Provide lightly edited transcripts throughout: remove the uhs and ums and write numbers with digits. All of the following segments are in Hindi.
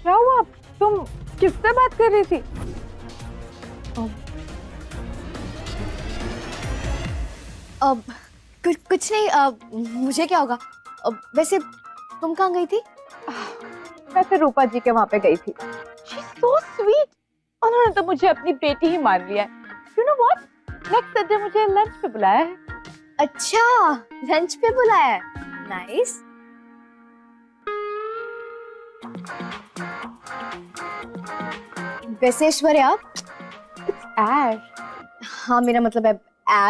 क्या हुआ? तुम किससे बात कर रही थी? अब कुछ नहीं। मुझे क्या होगा? वैसे तुम कहाँ गई थी? मैं फिर रूपा जी के वहां पे गई थी। She's so sweet. उन्होंने तो मुझे अपनी बेटी ही मान लिया है। You know what? Next Sunday मुझे लंच पे बुलाया है। अच्छा, लंच पे बुलाया है। नाइस। वैसे ऐश्वर्या, ऐश, हाँ मेरा मतलब है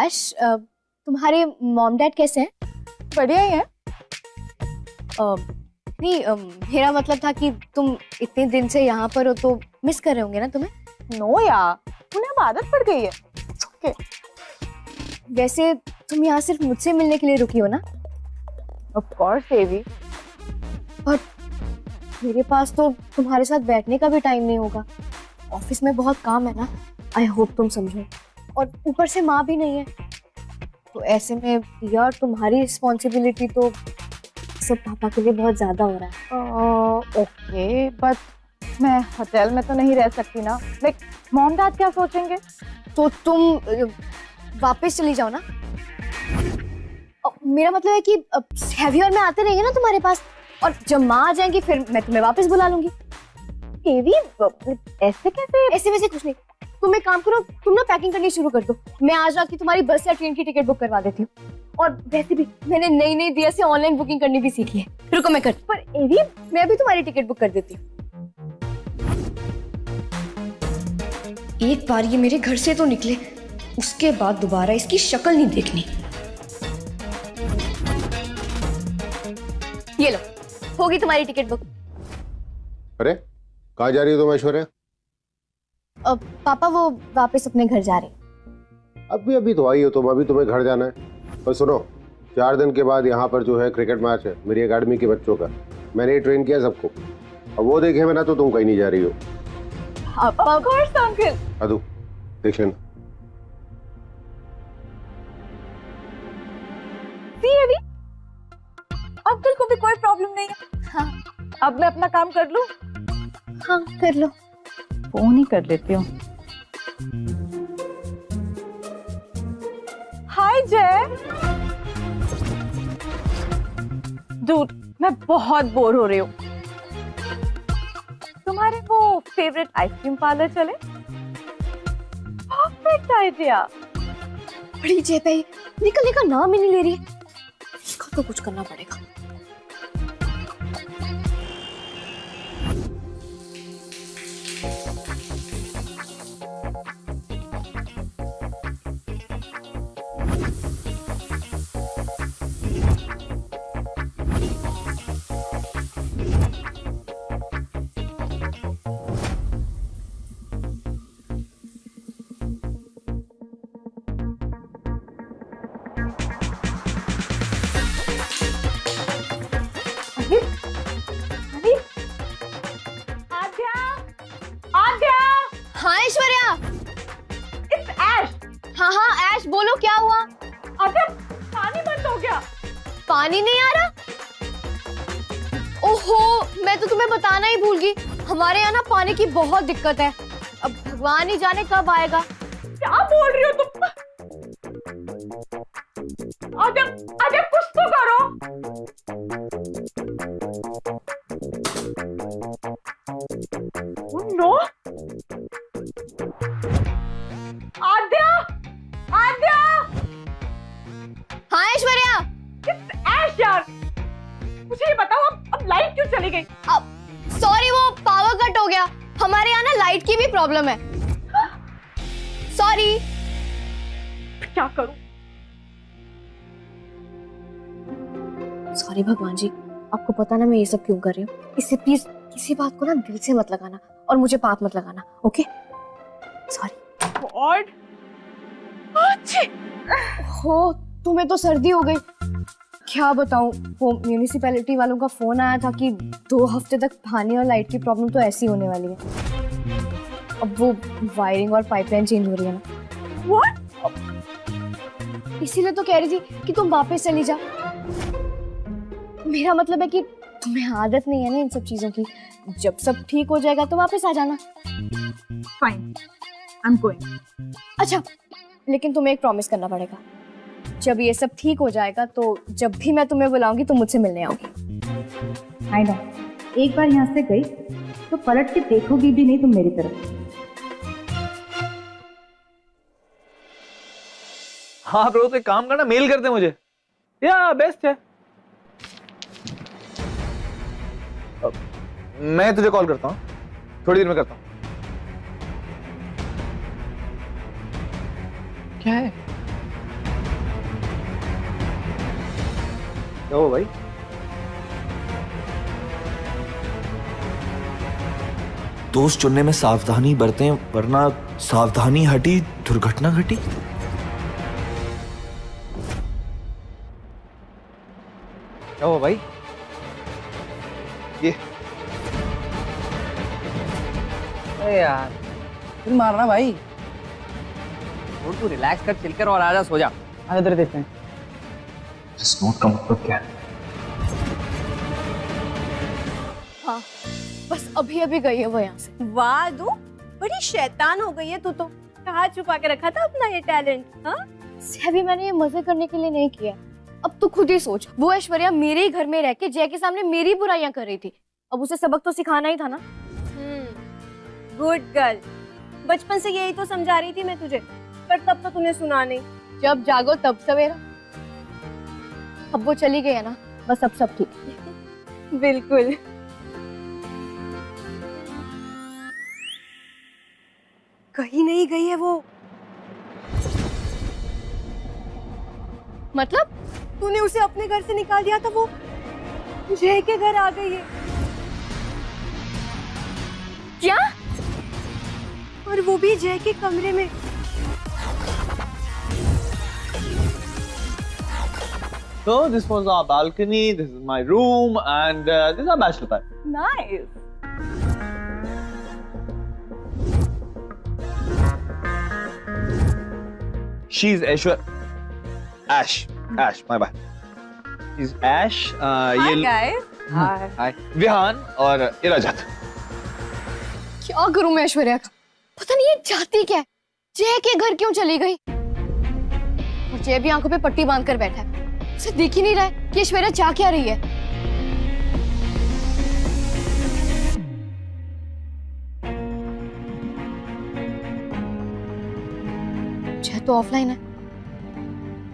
ऐश, तुम्हारे मॉम डैड कैसे हैं? बढ़िया ही है। नहीं, मेरा मतलब था कि तुम इतने दिन से यहाँ पर हो तो मिस कर रहे होंगे ना तुम्हें? नो यार, उन्हें अब आदत पड़ गई है। It's okay. वैसे तुम यहाँ सिर्फ मुझसे मिलने के लिए रुकी हो ना? Of course, देवी। और मेरे पास तो तुम्हारे साथ बैठने का भी टाइम नहीं होगा। ऑफिस में बहुत काम है ना। आई होप तुम समझो। और ऊपर से माँ भी नहीं है, तो ऐसे में यार तुम्हारी रिस्पॉन्सिबिलिटी तो सब पापा के लिए बहुत ज्यादा हो रहा है। ओके, बट मैं होटल में तो नहीं रह सकती ना। लाइक मॉम डैड क्या सोचेंगे? तो तुम वापस चली जाओ ना। मेरा मतलब है कि हैवी और मैं आते रहेंगे ना तुम्हारे पास, और जब माँ आ जाएंगी फिर मैं तुम्हें वापस बुला लूंगी। देवी, ऐसे कैसे? ऐसे वैसे कुछ नहीं। तुम एक काम करो, तुम ना पैकिंग करनी शुरू कर दो। मैं आज रात की तुम्हारी बस या ट्रेन की टिकट बुक करवा देती हूँ। और वैसे भी मैंने नई नई दिया से ऑनलाइन बुकिंग करनी भी सीखी है। रुको मैं कर, पर एवी मैं भी तुम्हारी टिकट बुक कर देती हूँ। एक बार ये मेरे घर से तो निकले, उसके बाद दोबारा इसकी शक्ल नहीं देखनी। ये लो, होगी तुम्हारी टिकट बुक। अरे कहाँ जा रही हो तुम ऐश्वर्या? पापा वो वापस अपने घर जा रहे हैं। अभी अभी तो आई हो तुम, अभी तुम्हें घर जाना है। पर सुनो, 4 दिन के बाद यहाँ पर जो है क्रिकेट मैच है मेरी एकेडमी के बच्चों का। मैंने ट्रेन किया सबको, अब वो देखे बिना तो तुम कहीं नहीं जा रही हो। Of course, uncle. अदू देख लेना। See, एवी, अंकल को भी कोई प्रॉब्लम नहीं है। हाँ, अब मैं अपना काम कर लूं? हाँ कर लो। फोन ही कर लेती हूँ। हाय जय। डूड, मैं बहुत बोर हो रही हूँ। तुम्हारे वो फेवरेट आइसक्रीम पार्लर चले? Perfect idea. बड़ी जेब है, निकलने का नाम ही नहीं ले रही है। इसका तो कुछ करना पड़ेगा। हाँ ऐश्वर्या। It's Ash. हाँ हाँ ऐश, बोलो क्या हुआ? अरे पानी बंद हो गया। पानी नहीं आ रहा? ओहो, मैं तो तुम्हें बताना ही भूल गई। हमारे यहाँ ना पानी की बहुत दिक्कत है। अब भगवान ही जाने कब आएगा। क्या बोल रही हो तुम? अरे कुछ तो करो। Oh no! आद्या! आद्या! हाँ ऐश्वर्या। ऐश यार, मुझे ये बताओ अब लाइट क्यों चली गई? अब सॉरी, वो पावर कट हो गया। हमारे यहाँ ना लाइट की भी प्रॉब्लम है। सॉरी। क्या करूं? सॉरी भगवान जी, आपको पता ना मैं ये सब क्यों कर रही हूँ। इससे प्लीज किसी बात को ना दिल से मत लगाना और मुझे पाप मत लगाना, ओके? सॉरी। गॉड, हो, तुम्हें तो सर्दी हो गई। क्या बताऊं, वो म्यूनिसिपैलिटी वालों का फोन आया था कि 2 हफ्ते तक पानी और लाइट की प्रॉब्लम तो ऐसी होने वाली है। अब वो वायरिंग और पाइपलाइन चेंज हो रही है ना। व्हाट? इसीलिए तो कह रही थी कि तुम वापस चली जा। मेरा मतलब है कि तुम्हें आदत नहीं है ना इन सब चीजों की। जब सब ठीक हो जाएगा तो वापस आ जाना। Fine, I am going. अच्छा, लेकिन तुम्हें एक प्रॉमिस करना पड़ेगा। जब ये सब ठीक हो जाएगा तो जब भी मैं तुम्हें बुलाऊंगी तुम मुझसे मिलने आओगी। आई नो, एक बार यहाँ से गई तो पलट के देखोगी भी नहीं तुम मेरी तरफ। हाँ ब्रो, तो एक काम करना, मेल कर दे मुझे, या बेस्ट है। मैं तुझे कॉल करता हूँ, थोड़ी देर में करता हूँ। क्या है? क्या हुआ भाई? दोस्त चुनने में सावधानी बरतें, वरना सावधानी हटी दुर्घटना घटी। क्या हुआ भाई? ये अरे यार फिर मारना भाई। और तू रिलैक्स कर, चिल कर और आजा, सो जा। आजा इधर देखते हैं। इस नोट का मतलब क्या है? हाँ, बस अभी अभी गई है वो यहाँ से। वाह दू, बड़ी शैतान हो गई है तू तो। कहाँ छुपा के रखा था अपना ये टैलेंट? हाँ, अभी मैंने ये मजे करने के लिए नहीं किया। अब तू खुद ही सोच, वो ऐश्वर्या मेरे ही घर में रह के जय के सामने मेरी बुराइयां कर रही थी। अब उसे सबक तो सिखाना ही था ना। Good girl. बचपन से यही तो समझा रही थी मैं तुझे, पर तब तो तूने सुना नहीं। जब जागो तब सवेरा। अब वो चली गई है ना, बस अब सब ठीक है। बिल्कुल। कहीं नहीं गई है वो। मतलब तूने उसे अपने घर से निकाल दिया था, वो जय के घर आ गई है। क्या? और वो भी जय के कमरे में। So this was our balcony, this is my room, and this is our bachelor pad. Nice. She's Ash, my bad. She's Ash. Hi guys. Hi. Vihaan और ये रजत। क्या करूं मैं ऐश्वर्या का? पता नहीं ये चाहती क्या है। जय के घर क्यों चली गई? और जय भी आंखों पे पट्टी बांध कर बैठा है। उसे दिख ही नहीं रहा है कि ऐश्वर्या चाह क्या रही है। जय तो ऑफलाइन है।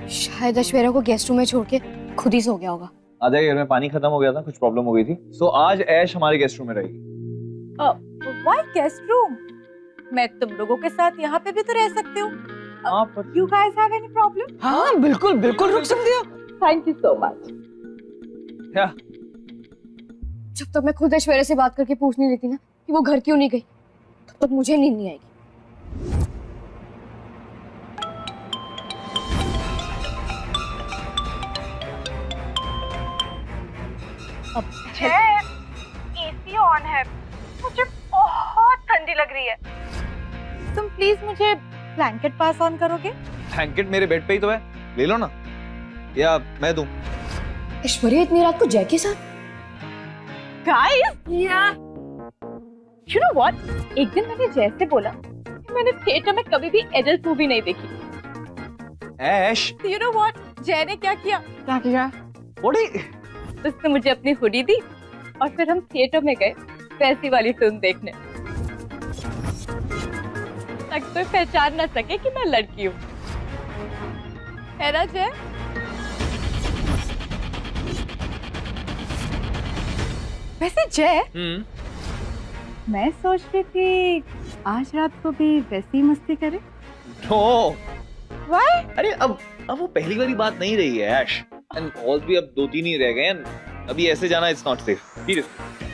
शायद ऐश्वर्या को गेस्ट रूम में छोड़ के खुद ही सो गया होगा। आधा घर में पानी खत्म हो गया था, कुछ प्रॉब्लम हो गई थी। So आज ऐश हमारे गेस्ट रूम में रहेगी। Why guest room? मैं तुम लोगों के साथ यहाँ पे भी तो रह सकती हूँ। हाँ, पर You guys have any problem? हाँ बिल्कुल बिल्कुल, रुक सकते हो। Thank you so much. क्या? जब तक मैं खुद ऐश्वर्या से बात करके पूछ नहीं लेती ना कि वो घर क्यों नहीं गई, तब तक मुझे नींद नहीं आएगी। एसी ऑन है, मुझे बहुत ठंडी लग रही है। तुम प्लीज मुझे ब्लैंकेट पास ऑन करोगे? ब्लैंकेट मेरे बेड पे ही तो है, ले लो ना, या मैं दूं? ऐश्वर्या इतनी रात को जय के साथ? Guys, yeah. You know what? एक दिन मैंने जय से बोला कि मैंने थिएटर में कभी भी एडल्ट मूवी नहीं देखी। ऐश, You know what? जय ने क्या किया? क्या किया? उसने मुझे अपनी हुडी दी और फिर हम थिएटर में गए वैसी वाली फिल्म देखने। तक कोई पहचान ना सके कि मैं लड़की हूँ। है ना जय? वैसे जय, मैं सोच रही थी आज रात को भी वैसी मस्ती करें। नो। Why? अरे अब वो पहली वाली बात नहीं रही है ऐश, एंड हॉल भी अब 2-3 ही रह गए हैं। अभी ऐसे जाना इट्स नॉट सेफ। सीरियस।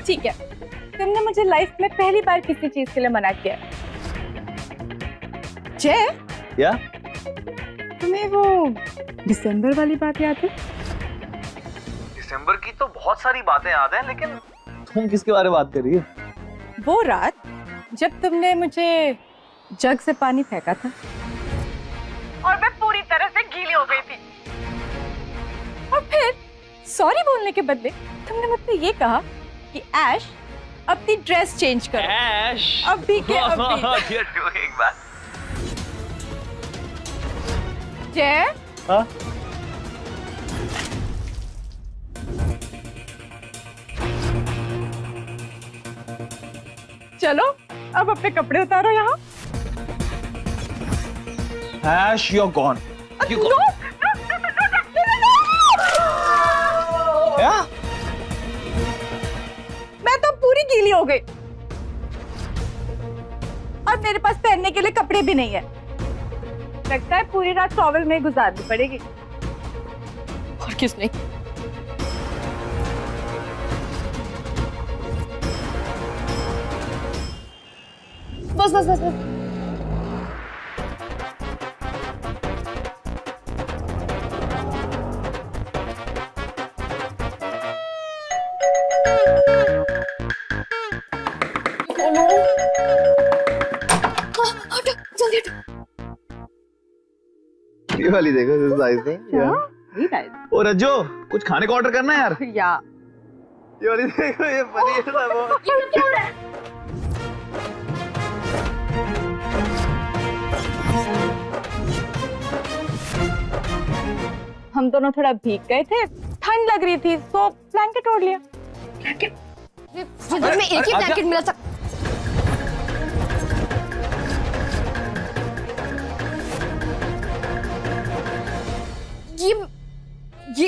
ठीक है, तुमने मुझे लाइफ में पहली बार किसी चीज के लिए मना किया। जय, या? तुम्हें वो दिसंबर वाली बात याद है? दिसंबर की तो बहुत सारी बातें याद हैं, लेकिन तुम किसके बारे में बात कर रही हो? वो रात जब तुमने मुझे जग से पानी फेंका था और मैं पूरी तरह से गीली हो गई थी। और फिर सॉरी बोलने के बदले तुमने मुझसे ये कहा कि ऐश अपनी ड्रेस चेंज करो। ऐश अभी के अभी। You're doing that. जय, हाँ? चलो अब अपने कपड़े उतारो यहाँ। Ash, you're gone. You No, gone. क्या? मैं तो पूरी गीली हो गई और मेरे पास पहनने के लिए कपड़े भी नहीं है। लगता है पूरी रात टॉवल में गुजारनी पड़ेगी। और किस नहीं। बस बस बस बस। हटो, जल्दी हटो। ये वाली देखो, this is nice, नहीं? Very nice. ओ रज्जो, कुछ खाने का ऑर्डर करना है यार। या ये वाली देखो, ये funny है ना वो। ये सब क्या हो रहा है? हम दोनों थोड़ा भीग गए थे, ठंड लग रही थी तो ब्लैंकेट ओढ़ लिया। ये घर में एक ही ब्लैंकेट मिला था।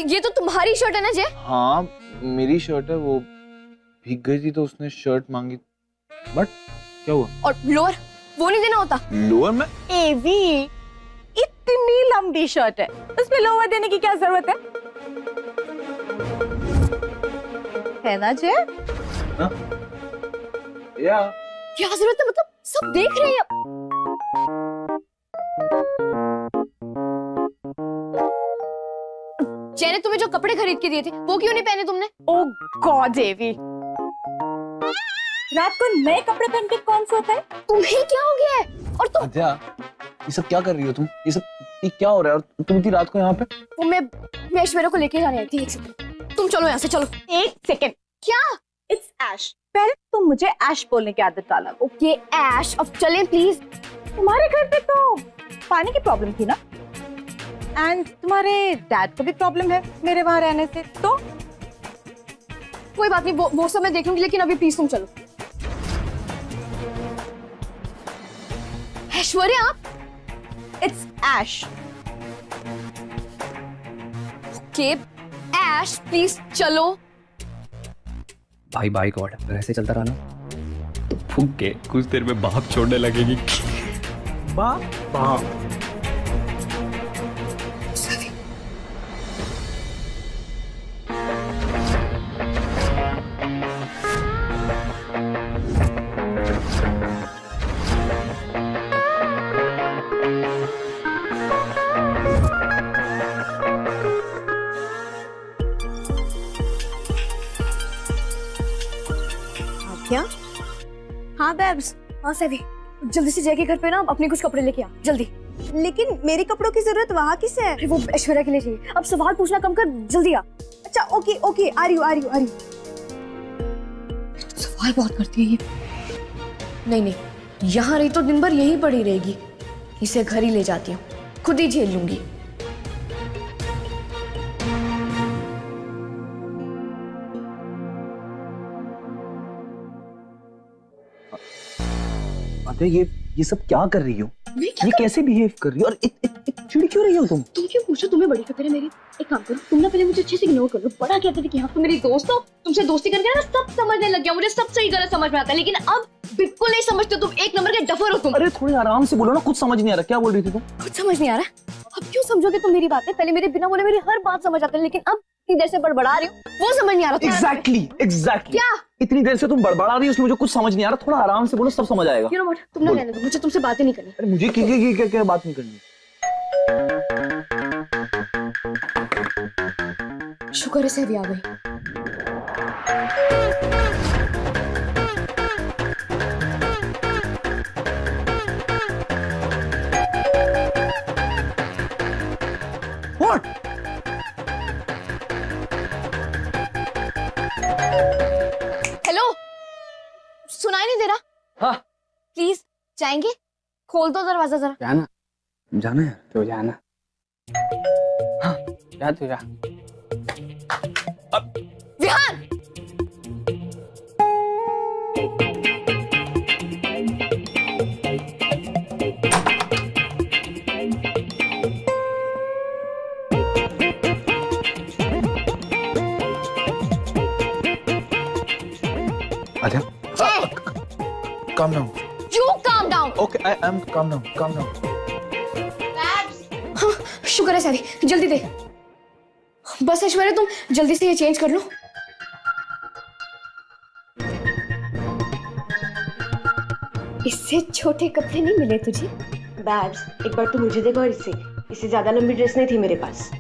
ये तो तुम्हारी शर्ट है ना जय? हाँ, मेरी शर्ट है, वो भीग गई थी तो उसने शर्ट मांगी। बट क्या हुआ? और लोअर वो नहीं देना होता? लोअर में? एवी, इतनी लंबी शर्ट है, उसमें लोअर देने की क्या जरूरत है ना जय? या क्या जरूरत है, मतलब सब देख रहे हैं। जय ने तुम्हें जो कपड़े खरीद के दिए थे वो क्यों नहीं पहने तुमने? ओ गॉड एवी, रात को नए कपड़े पहन के कौन सोता है? तुम्हें क्या हो गया है? और तुम आद्या, ये सब क्या कर रही हो तुम? ये क्या हो रहा है? और तुम इतनी रात को यहाँ पे? वो मैं ऐश्वर्या को लेके जाने आई थी। एक सेकंड, तुम चलो यहाँ से, चलो। एक सेकेंड, क्या? इट्स ऐश। पहले तुम मुझे ऐश बोलने की आदत डाला। ओके ऐश, अब चलें प्लीज। तुम्हारे घर पे तो पानी की प्रॉब्लम थी ना, एंड तुम्हारे डैड को भी प्रॉब्लम है मेरे वहां रहने से, तो कोई बात नहीं, वो सब मैं देख लूंगी, लेकिन अभी प्लीज तुम चलो। Aishwarya, it's Ash. Okay Ash, please चलो। भाई बाई गॉड, अगर ऐसे चलता रहा ना तो फूक के कुछ देर में बाप छोड़ने लगेगी। बाप क्या? हाँ बेब्स, हाँ सैवी, जल्दी से जय के घर पे ना अपने कुछ कपड़े लेके आ, जल्दी। लेकिन मेरी कपड़ों की जरूरत वहाँ किसे है? अरे वो ऐश्वर्या के लिए चाहिए। अब सवाल पूछना कम कर, जल्दी आ। अच्छा ओके ओके, आ रही हूँ। सवाल बहुत करती है ये। नहीं, यहाँ रही तो दिन भर यहीं पड़ी रहेगी। इसे घर ही ले जाती हूँ, खुद ही झेल लूंगी। आद्या, ये सब क्या कर रही हो? मैं क्या ये कैसे बिहेव कर रही हो? और चिड़ी क्यों रही हो तुम? तुम क्यों पूछो? तुम्हें बड़ी फिक्र है मेरी। एक काम करो, तुम ना पहले मुझे अच्छे से इग्नोर कर लो। बड़ा कहते थे कि हाँ तुम मेरी दोस्त हो, तुमसे दोस्ती करके ना सब समझने लग गया। मुझे सब सही गलत समझ में आता है, लेकिन अब बिल्कुल नहीं समझते। तुम एक नंबर के डफर हो तुम। अरे थोड़ी आराम से बोलो ना, कुछ समझ नहीं आ रहा। क्या बोल रही थी तुम? कुछ समझ नहीं आ रहा। अब क्यों समझोगे तुम मेरी बातें? पहले मेरे बिना बोले मेरी हर बात समझ आती है, लेकिन अब इतनी देर से बड़बड़ा रही हूँ, वो समझ नहीं आ रहा। एग्जैक्टली क्या? इतनी देर से तुम बड़बड़ा रही हो, उसमें मुझे कुछ समझ नहीं आ रहा। थोड़ा आराम से बोलो, सब समझ आएगा। You know what? तुम ना रहने दो, मुझे तुमसे बातें नहीं करनी। अरे मुझे क्या बात नहीं करनी। शुक्र है सैवी आ गई। व्हाट? हेलो, सुनाई नहीं दे रहा? हाँ प्लीज जाएंगे? खोल दो दरवाजा जरा। जाना, जाना है तो जाना। हाँ जा तू जा। विहान, आद्या, calm down. you calm down. Okay, I'm calm down. Calm down. हाँ, शुक्र है सारी, जल्दी दे। बस ऐश्वर्या तुम जल्दी से ये चेंज कर लो। इससे छोटे कपड़े नहीं मिले तुझे? बैब्स, एक बार तू मुझे देखो और इससे ज्यादा लंबी ड्रेस नहीं थी मेरे पास।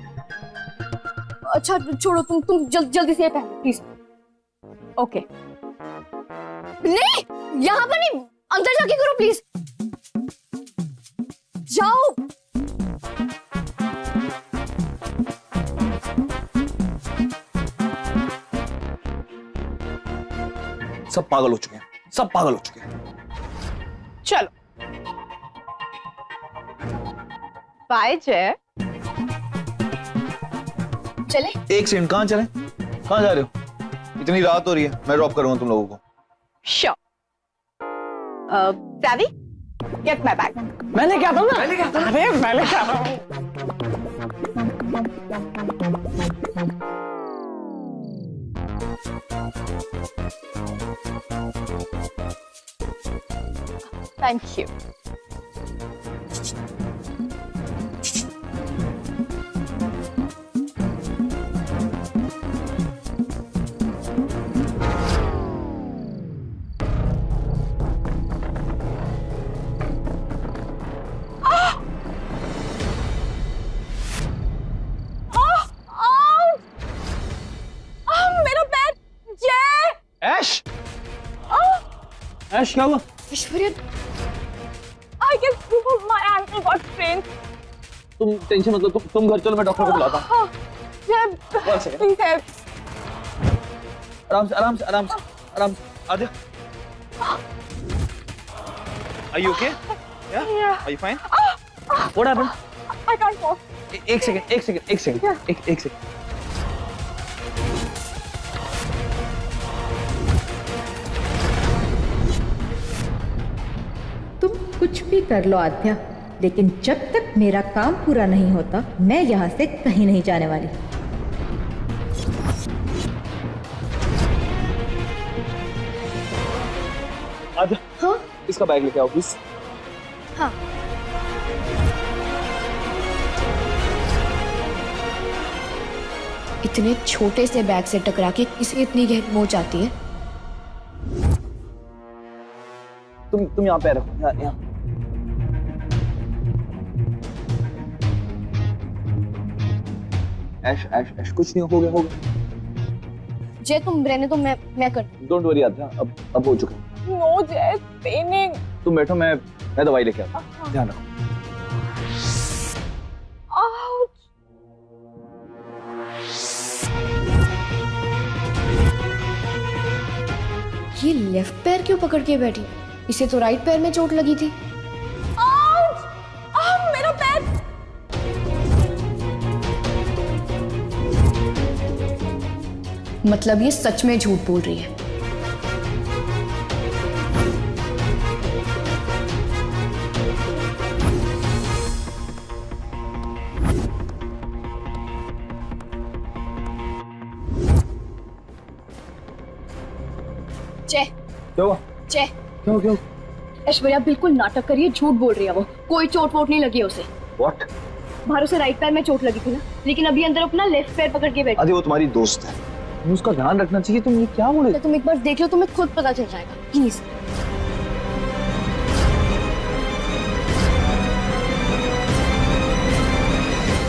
अच्छा छोड़ो, तुम जल्दी से ये पहन प्लीज। ओके नहीं, यहाँ पर नहीं, अंदर जाके करो प्लीज। जाओ। सब पागल हो चुके हैं, सब पागल हो चुके हैं। चलो बाय जय। चले? एक सेकंड, कहाँ चले? कहाँ जा रहे हो? इतनी रात हो रही है, मैं ड्रॉप करूंगा तुम लोगों को। Sure. Savvy, get my bag. मैंने क्या था ना? अरे मैंने क्या था? Thank you. ऐश, ऐश क्या हुआ? Aishwarya, I guess my ankle got sprained. तुम टेंशन मत लो, तुम घर चलो, मैं डॉक्टर को बुलाता हूँ। Jay, second. please help. आराम से, आराम से, आराम से, आराम से। आद्या, are you okay? Yeah. Are you fine? What happened? I can't walk. एक सेकंड, एक सेकंड, एक सेकंड, एक सेकंड। तुम कुछ भी कर लो आद्या, लेकिन जब तक मेरा काम पूरा नहीं होता मैं यहाँ से कहीं नहीं जाने वाली। आद्या, हाँ? इसका बैग लेके आओ प्लीज। हाँ। इतने छोटे से बैग से टकरा के इसे इतनी गहरी मोच आती है। तुम यहाँ पे रखो, यहाँ। ऐश, ऐश, ऐश, कुछ नहीं, हो गया, हो गया। जय तुम रहने दो, मैं कर। डोंट वरी आद्या, अब हो चुका। No, Jay, it's paining. तुम बैठो, मैं दवाई लेके आता हूँ, ध्यान रखो। Ouch. ये लेफ्ट पैर क्यों पकड़ के बैठी? इसे तो राइट पैर में चोट लगी थी। Ouch. मेरा पैर। मतलब ये सच में झूठ बोल रही है। जय, क्या हुआ? जय, क्यों? ऐश्वर्या बिल्कुल नाटक करिए, झूठ बोल रही है वो। कोई चोट वोट नहीं लगी है उसे। What? बाहर से राइट पैर में चोट लगी थी ना, लेकिन अभी अंदर अपना लेफ्ट पैर पकड़ के बैठी। आदि वो तुम्हारी दोस्त है, तुम्हें उसका ध्यान रखना चाहिए। तुम ये क्या बोले? तुम एक बार देख लो, तुम्हें खुद पता चल जाएगा। प्लीज।